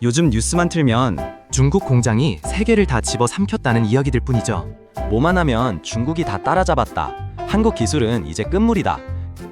요즘 뉴스만 틀면 중국 공장이 세계를 다 집어삼켰다는 이야기들 뿐이죠. 뭐만 하면 중국이 다 따라잡았다. 한국 기술은 이제 끝물이다.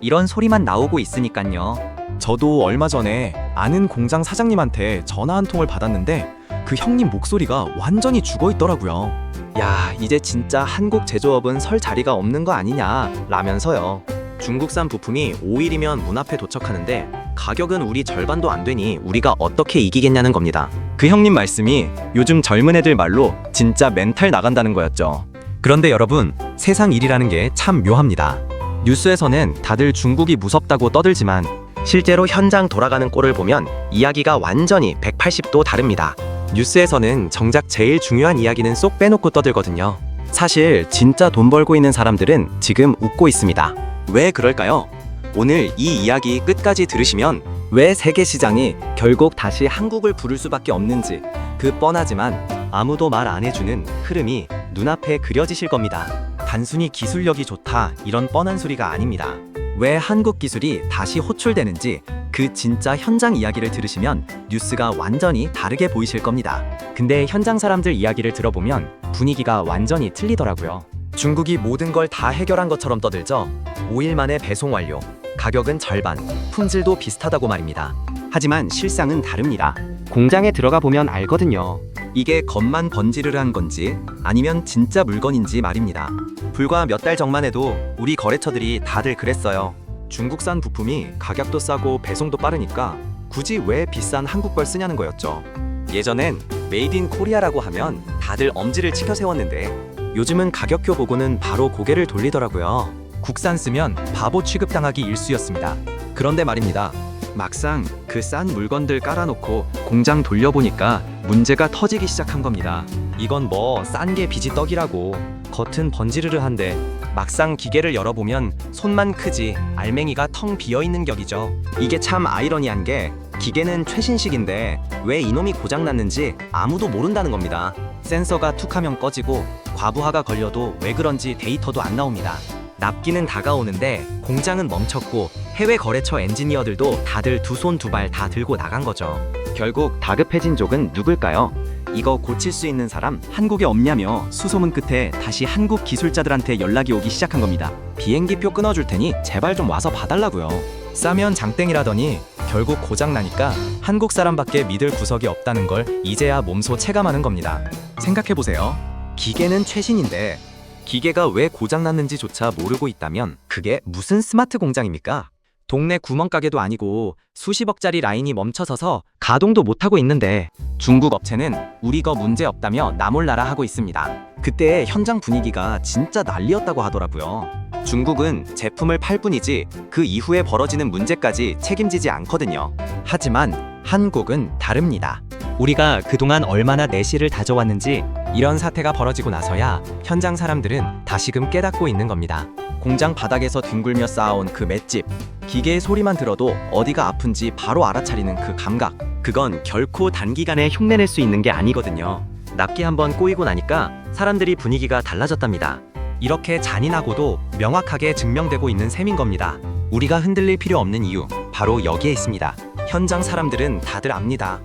이런 소리만 나오고 있으니깐요. 저도 얼마 전에 아는 공장 사장님한테 전화 한 통을 받았는데 그 형님 목소리가 완전히 죽어 있더라고요. 야, 이제 진짜 한국 제조업은 설 자리가 없는 거 아니냐 라면서요. 중국산 부품이 5일이면 문 앞에 도착하는데 가격은 우리 절반도 안 되니 우리가 어떻게 이기겠냐는 겁니다. 그 형님 말씀이 요즘 젊은 애들 말로 진짜 멘탈 나간다는 거였죠. 그런데 여러분, 세상 일이라는 게 참 묘합니다. 뉴스에서는 다들 중국이 무섭다고 떠들지만 실제로 현장 돌아가는 꼴을 보면 이야기가 완전히 180도 다릅니다. 뉴스에서는 정작 제일 중요한 이야기는 쏙 빼놓고 떠들거든요. 사실 진짜 돈 벌고 있는 사람들은 지금 웃고 있습니다. 왜 그럴까요? 오늘 이 이야기 끝까지 들으시면 왜 세계 시장이 결국 다시 한국을 부를 수밖에 없는지 그 뻔하지만 아무도 말 안 해주는 흐름이 눈앞에 그려지실 겁니다. 단순히 기술력이 좋다 이런 뻔한 소리가 아닙니다. 왜 한국 기술이 다시 호출되는지 그 진짜 현장 이야기를 들으시면 뉴스가 완전히 다르게 보이실 겁니다. 근데 현장 사람들 이야기를 들어보면 분위기가 완전히 틀리더라고요. 중국이 모든 걸 다 해결한 것처럼 떠들죠. 5일 만에 배송 완료, 가격은 절반, 품질도 비슷하다고 말입니다. 하지만 실상은 다릅니다. 공장에 들어가 보면 알거든요. 이게 겉만 번지르르한 건지 아니면 진짜 물건인지 말입니다. 불과 몇 달 전만 해도 우리 거래처들이 다들 그랬어요. 중국산 부품이 가격도 싸고 배송도 빠르니까 굳이 왜 비싼 한국 걸 쓰냐는 거였죠. 예전엔 메이드 인 코리아라고 하면 다들 엄지를 치켜 세웠는데 요즘은 가격표 보고는 바로 고개를 돌리더라고요. 국산 쓰면 바보 취급당하기 일쑤였습니다. 그런데 말입니다. 막상 그 싼 물건들 깔아놓고 공장 돌려보니까 문제가 터지기 시작한 겁니다. 이건 뭐 싼 게 빚이 떡이라고 겉은 번지르르한데 막상 기계를 열어보면 손만 크지 알맹이가 텅 비어있는 격이죠. 이게 참 아이러니한 게 기계는 최신식인데 왜 이놈이 고장났는지 아무도 모른다는 겁니다. 센서가 툭하면 꺼지고 과부하가 걸려도 왜 그런지 데이터도 안 나옵니다. 납기는 다가오는데 공장은 멈췄고 해외 거래처 엔지니어들도 다들 두 손 두 발 다 들고 나간 거죠. 결국 다급해진 족은 누굴까요? 이거 고칠 수 있는 사람 한국에 없냐며 수소문 끝에 다시 한국 기술자들한테 연락이 오기 시작한 겁니다. 비행기표 끊어줄 테니 제발 좀 와서 봐달라고요. 싸면 장땡이라더니 결국 고장나니까 한국 사람밖에 믿을 구석이 없다는 걸 이제야 몸소 체감하는 겁니다. 생각해보세요. 기계는 최신인데 기계가 왜 고장났는지조차 모르고 있다면 그게 무슨 스마트 공장입니까? 동네 구멍가게도 아니고 수십억짜리 라인이 멈춰서서 가동도 못하고 있는데 중국 업체는 우리 거 문제 없다며 나몰라라 하고 있습니다. 그때 현장 분위기가 진짜 난리였다고 하더라고요. 중국은 제품을 팔 뿐이지 그 이후에 벌어지는 문제까지 책임지지 않거든요. 하지만 한국은 다릅니다. 우리가 그동안 얼마나 내실을 다져왔는지 이런 사태가 벌어지고 나서야 현장 사람들은 다시금 깨닫고 있는 겁니다. 공장 바닥에서 뒹굴며 쌓아온 그 맷집, 기계의 소리만 들어도 어디가 아픈지 바로 알아차리는 그 감각, 그건 결코 단기간에 흉내낼 수 있는 게 아니거든요. 납기 한번 꼬이고 나니까 사람들이 분위기가 달라졌답니다. 이렇게 잔인하고도 명확하게 증명되고 있는 셈인 겁니다. 우리가 흔들릴 필요 없는 이유, 바로 여기에 있습니다. 현장 사람들은 다들 압니다.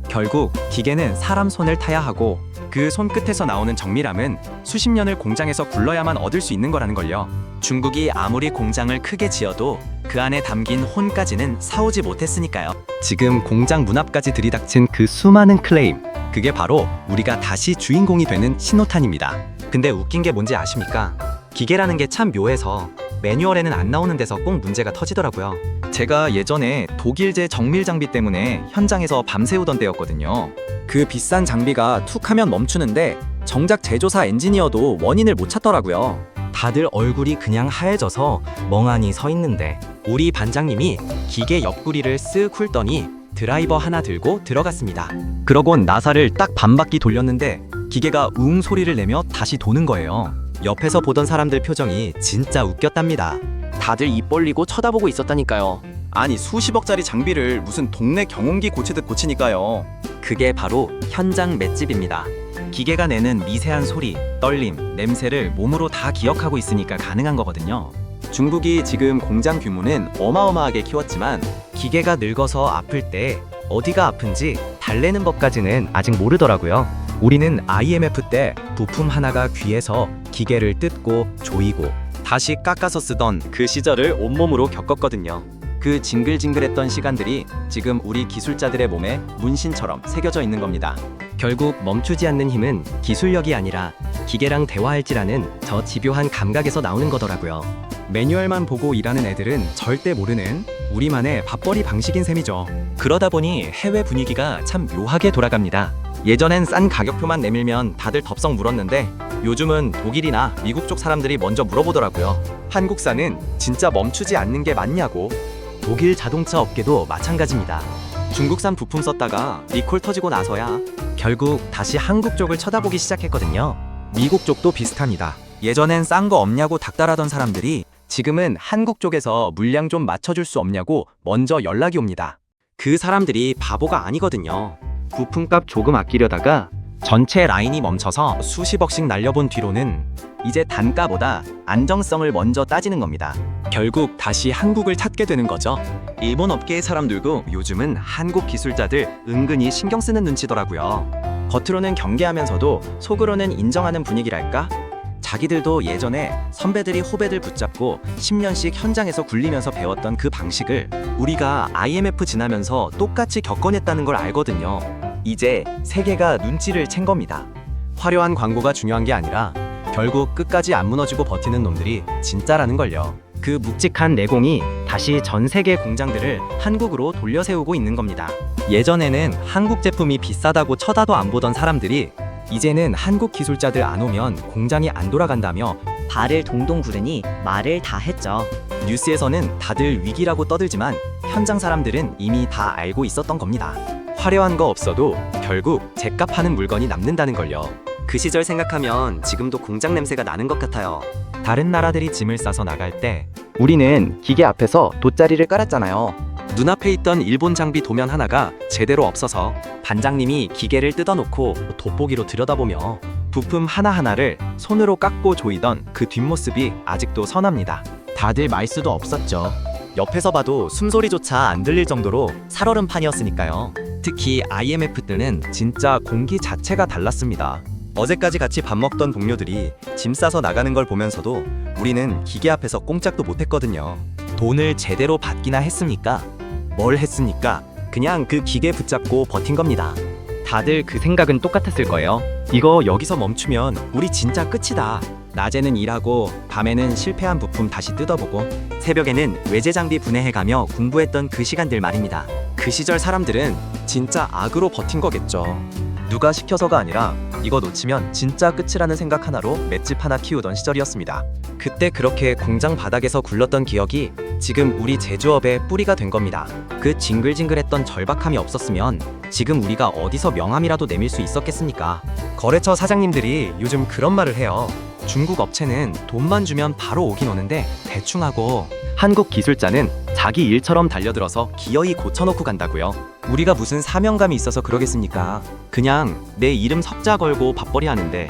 결국 기계는 사람 손을 타야 하고 그 손끝에서 나오는 정밀함은 수십 년을 공장에서 굴러야만 얻을 수 있는 거라는 걸요. 중국이 아무리 공장을 크게 지어도 그 안에 담긴 혼까지는 사오지 못했으니까요. 지금 공장 문 앞까지 들이닥친 그 수많은 클레임, 그게 바로 우리가 다시 주인공이 되는 신호탄입니다. 근데 웃긴 게 뭔지 아십니까? 기계라는 게 참 묘해서 매뉴얼에는 안 나오는 데서 꼭 문제가 터지더라고요. 제가 예전에 독일제 정밀 장비 때문에 현장에서 밤새우던 때였거든요. 그 비싼 장비가 툭 하면 멈추는데 정작 제조사 엔지니어도 원인을 못 찾더라고요. 다들 얼굴이 그냥 하얘져서 멍하니 서 있는데 우리 반장님이 기계 옆구리를 쓱 훑더니 드라이버 하나 들고 들어갔습니다. 그러곤 나사를 딱 반바퀴 돌렸는데 기계가 우웅 소리를 내며 다시 도는 거예요. 옆에서 보던 사람들 표정이 진짜 웃겼답니다. 다들 입 벌리고 쳐다보고 있었다니까요. 아니 수십억짜리 장비를 무슨 동네 경운기 고치듯 고치니까요. 그게 바로 현장 맷집입니다. 기계가 내는 미세한 소리, 떨림, 냄새를 몸으로 다 기억하고 있으니까 가능한 거거든요. 중국이 지금 공장 규모는 어마어마하게 키웠지만 기계가 늙어서 아플 때 어디가 아픈지 달래는 법까지는 아직 모르더라고요. 우리는 IMF 때 부품 하나가 귀해서 기계를 뜯고 조이고 다시 깎아서 쓰던 그 시절을 온몸으로 겪었거든요. 그 징글징글했던 시간들이 지금 우리 기술자들의 몸에 문신처럼 새겨져 있는 겁니다. 결국 멈추지 않는 힘은 기술력이 아니라 기계랑 대화할 줄 아는 저 집요한 감각에서 나오는 거더라고요. 매뉴얼만 보고 일하는 애들은 절대 모르는 우리만의 밥벌이 방식인 셈이죠. 그러다 보니 해외 분위기가 참 묘하게 돌아갑니다. 예전엔 싼 가격표만 내밀면 다들 덥석 물었는데 요즘은 독일이나 미국 쪽 사람들이 먼저 물어보더라고요. 한국산은 진짜 멈추지 않는 게 맞냐고. 독일 자동차 업계도 마찬가지입니다. 중국산 부품 썼다가 리콜 터지고 나서야 결국 다시 한국 쪽을 쳐다보기 시작했거든요. 미국 쪽도 비슷합니다. 예전엔 싼 거 없냐고 닥달하던 사람들이 지금은 한국 쪽에서 물량 좀 맞춰줄 수 없냐고 먼저 연락이 옵니다. 그 사람들이 바보가 아니거든요. 부품값 조금 아끼려다가 전체 라인이 멈춰서 수십억씩 날려본 뒤로는 이제 단가보다 안정성을 먼저 따지는 겁니다. 결국 다시 한국을 찾게 되는 거죠. 일본 업계의 사람들도 요즘은 한국 기술자들 은근히 신경 쓰는 눈치더라고요. 겉으로는 경계하면서도 속으로는 인정하는 분위기랄까? 자기들도 예전에 선배들이 후배들 붙잡고 10년씩 현장에서 굴리면서 배웠던 그 방식을 우리가 IMF 지나면서 똑같이 겪어냈다는 걸 알거든요. 이제 세계가 눈치를 챈 겁니다. 화려한 광고가 중요한 게 아니라 결국 끝까지 안 무너지고 버티는 놈들이 진짜라는 걸요. 그 묵직한 내공이 다시 전 세계 공장들을 한국으로 돌려세우고 있는 겁니다. 예전에는 한국 제품이 비싸다고 쳐다도 안 보던 사람들이 이제는 한국 기술자들 안 오면 공장이 안 돌아간다며 발을 동동 구르니 말을 다 했죠. 뉴스에서는 다들 위기라고 떠들지만 현장 사람들은 이미 다 알고 있었던 겁니다. 화려한 거 없어도 결국 죗값하는 물건이 남는다는 걸요. 그 시절 생각하면 지금도 공장 냄새가 나는 것 같아요. 다른 나라들이 짐을 싸서 나갈 때 우리는 기계 앞에서 돗자리를 깔았잖아요. 눈앞에 있던 일본 장비 도면 하나가 제대로 없어서 반장님이 기계를 뜯어놓고 돋보기로 들여다보며 부품 하나하나를 손으로 깎고 조이던 그 뒷모습이 아직도 선합니다. 다들 말수도 없었죠. 옆에서 봐도 숨소리조차 안 들릴 정도로 살얼음판이었으니까요. 특히 IMF 때는 진짜 공기 자체가 달랐습니다. 어제까지 같이 밥 먹던 동료들이 짐 싸서 나가는 걸 보면서도 우리는 기계 앞에서 꼼짝도 못했거든요. 돈을 제대로 받기나 했습니까? 뭘 했습니까? 그냥 그 기계 붙잡고 버틴 겁니다. 다들 그 생각은 똑같았을 거예요. 이거 여기서 멈추면 우리 진짜 끝이다. 낮에는 일하고 밤에는 실패한 부품 다시 뜯어보고 새벽에는 외제 장비 분해해가며 공부했던 그 시간들 말입니다. 그 시절 사람들은 진짜 악으로 버틴 거겠죠. 누가 시켜서가 아니라 이거 놓치면 진짜 끝이라는 생각 하나로 맷집 하나 키우던 시절이었습니다. 그때 그렇게 공장 바닥에서 굴렀던 기억이 지금 우리 제조업의 뿌리가 된 겁니다. 그 징글징글했던 절박함이 없었으면 지금 우리가 어디서 명함이라도 내밀 수 있었겠습니까? 거래처 사장님들이 요즘 그런 말을 해요. 중국 업체는 돈만 주면 바로 오긴 오는데 대충 하고 한국 기술자는 자기 일처럼 달려들어서 기어이 고쳐놓고 간다고요. 우리가 무슨 사명감이 있어서 그러겠습니까? 그냥 내 이름 석자 걸고 밥벌이 하는데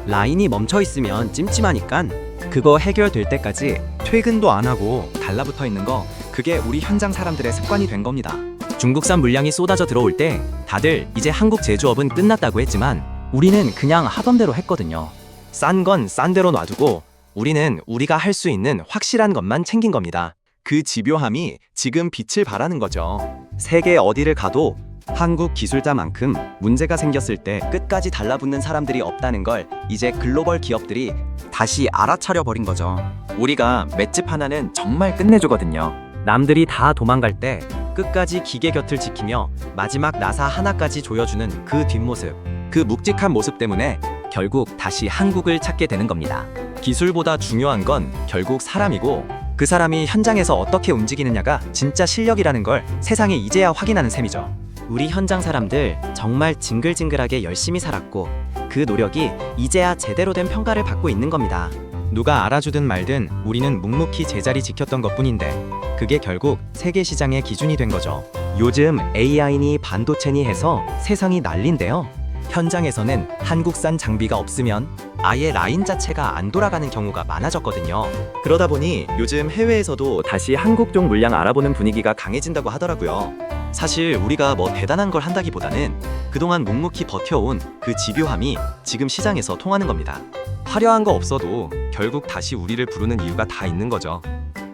라인이 멈춰 있으면 찜찜하니깐 그거 해결될 때까지 퇴근도 안 하고 달라붙어 있는 거, 그게 우리 현장 사람들의 습관이 된 겁니다. 중국산 물량이 쏟아져 들어올 때 다들 이제 한국 제조업은 끝났다고 했지만 우리는 그냥 하던 대로 했거든요. 싼 건 싼 대로 놔두고 우리는 우리가 할 수 있는 확실한 것만 챙긴 겁니다. 그 집요함이 지금 빛을 발하는 거죠. 세계 어디를 가도 한국 기술자만큼 문제가 생겼을 때 끝까지 달라붙는 사람들이 없다는 걸 이제 글로벌 기업들이 다시 알아차려 버린 거죠. 우리가 맷집 하나는 정말 끝내주거든요. 남들이 다 도망갈 때 끝까지 기계 곁을 지키며 마지막 나사 하나까지 조여주는 그 뒷모습, 그 묵직한 모습 때문에 결국 다시 한국을 찾게 되는 겁니다. 기술보다 중요한 건 결국 사람이고 그 사람이 현장에서 어떻게 움직이느냐가 진짜 실력이라는 걸 세상에 이제야 확인하는 셈이죠. 우리 현장 사람들 정말 징글징글하게 열심히 살았고 그 노력이 이제야 제대로 된 평가를 받고 있는 겁니다. 누가 알아주든 말든 우리는 묵묵히 제자리 지켰던 것뿐인데 그게 결국 세계 시장의 기준이 된 거죠. 요즘 AI니 반도체니 해서 세상이 난린데요. 현장에서는 한국산 장비가 없으면 아예 라인 자체가 안 돌아가는 경우가 많아졌거든요. 그러다 보니 요즘 해외에서도 다시 한국 쪽 물량 알아보는 분위기가 강해진다고 하더라고요. 사실 우리가 뭐 대단한 걸 한다기보다는 그동안 묵묵히 버텨온 그 집요함이 지금 시장에서 통하는 겁니다. 화려한 거 없어도 결국 다시 우리를 부르는 이유가 다 있는 거죠.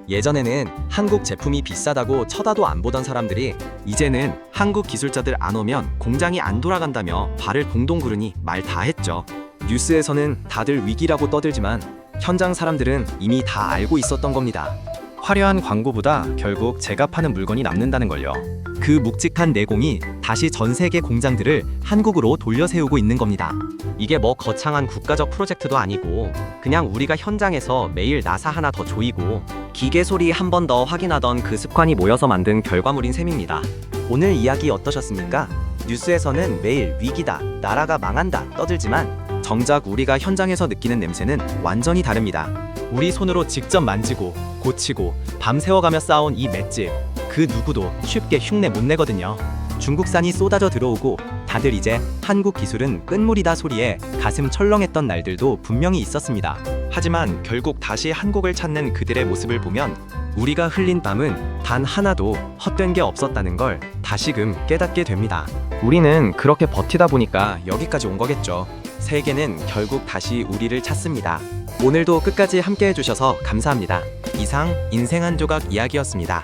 예전에는 한국 제품이 비싸다고 쳐다도 안 보던 사람들이 이제는 한국 기술자들 안 오면 공장이 안 돌아간다며 발을 동동 구르니 말 다 했죠. 뉴스에서는 다들 위기라고 떠들지만 현장 사람들은 이미 다 알고 있었던 겁니다. 화려한 광고보다 결국 제가 파는 물건이 남는다는 걸요. 그 묵직한 내공이 다시 전 세계 공장들을 한국으로 돌려 세우고 있는 겁니다. 이게 뭐 거창한 국가적 프로젝트도 아니고 그냥 우리가 현장에서 매일 나사 하나 더 조이고 기계 소리 한 번 더 확인하던 그 습관이 모여서 만든 결과물인 셈입니다. 오늘 이야기 어떠셨습니까? 뉴스에서는 매일 위기다, 나라가 망한다 떠들지만 정작 우리가 현장에서 느끼는 냄새는 완전히 다릅니다. 우리 손으로 직접 만지고 고치고 밤새워가며 쌓아온 이 맷집, 그 누구도 쉽게 흉내 못 내거든요. 중국산이 쏟아져 들어오고 다들 이제 한국 기술은 끝물이다 소리에 가슴 철렁했던 날들도 분명히 있었습니다. 하지만 결국 다시 한국을 찾는 그들의 모습을 보면 우리가 흘린 땀은 단 하나도 헛된 게 없었다는 걸 다시금 깨닫게 됩니다. 우리는 그렇게 버티다 보니까 여기까지 온 거겠죠. 세계는 결국 다시 우리를 찾습니다. 오늘도 끝까지 함께 해주셔서 감사합니다. 이상 인생 한 조각 이야기였습니다.